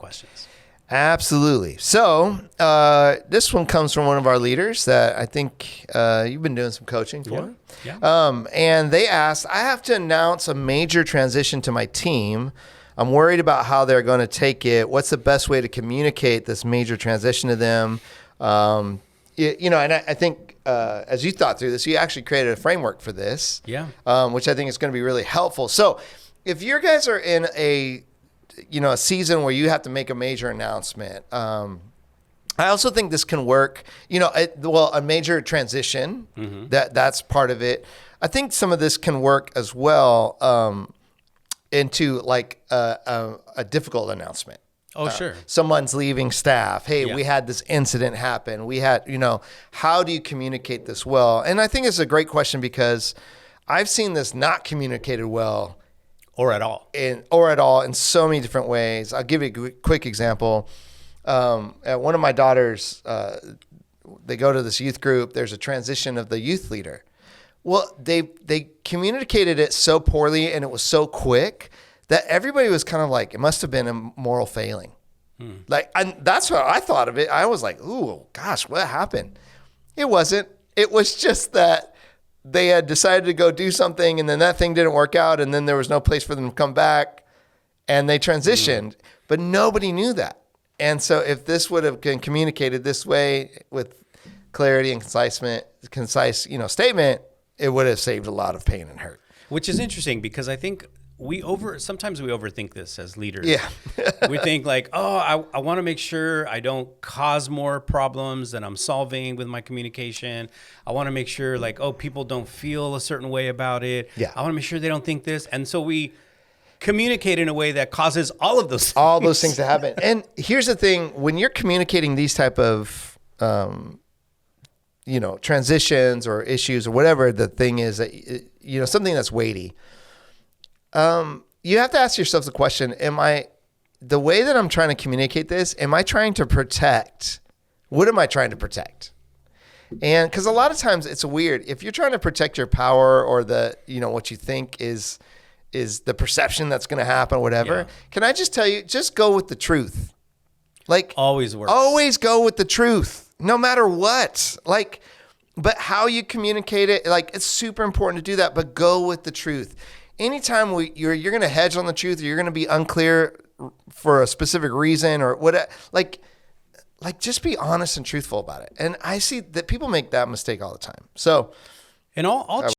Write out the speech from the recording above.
questions. Absolutely. So this one comes from one of our leaders that I think you've been doing some coaching for. Yeah. And they asked, I have to announce a major transition to my team. I'm worried about how they're going to take it. What's the best way to communicate this major transition to them? And I think as you thought through this, you actually created a framework for this, which I think is going to be really helpful. So if your guys are in a season where you have to make a major announcement, I also think this can work, a major transition, that's part of it. I think some of this can work as well into like a difficult announcement. Oh, sure. Someone's leaving staff. Hey, we had this incident happen. We had, how do you communicate this well? And I think it's a great question because I've seen this not communicated well. Or at all in so many different ways. I'll give you a quick example. One of my daughters, they go to this youth group. There's a transition of the youth leader. Well, they communicated it so poorly and it was so quick that everybody was kind of like, it must have been a moral failing. And that's what I thought of it. I was like, ooh, gosh, what happened? It wasn't. It was just that they had decided to go do something and then that thing didn't work out and then there was no place for them to come back and they transitioned, but nobody knew that. And so if this would have been communicated this way with clarity and concise, statement, it would have saved a lot of pain and hurt. Which is interesting because I think sometimes we overthink this as leaders. Yeah. We think like, I want to make sure I don't cause more problems than I'm solving with my communication. I want to make sure like, people don't feel a certain way about it. Yeah. I want to make sure they don't think this. And so we communicate in a way that causes all of those things. All those things to happen. And here's the thing, when you're communicating these type of, transitions or issues or whatever the thing is that, something that's weighty, you have to ask yourself the question, the way that I'm trying to communicate this, am I trying to protect? What am I trying to protect? And because a lot of times it's weird. If you're trying to protect your power or what you think is the perception that's going to happen, whatever, can I just tell you, just go with the truth. Like always works. Always go with the truth, no matter what. But how you communicate it, it's super important to do that, but go with the truth. Anytime you're going to hedge on the truth or you're going to be unclear for a specific reason or what, just be honest and truthful about it. And I see that people make that mistake all the time. So, and I'll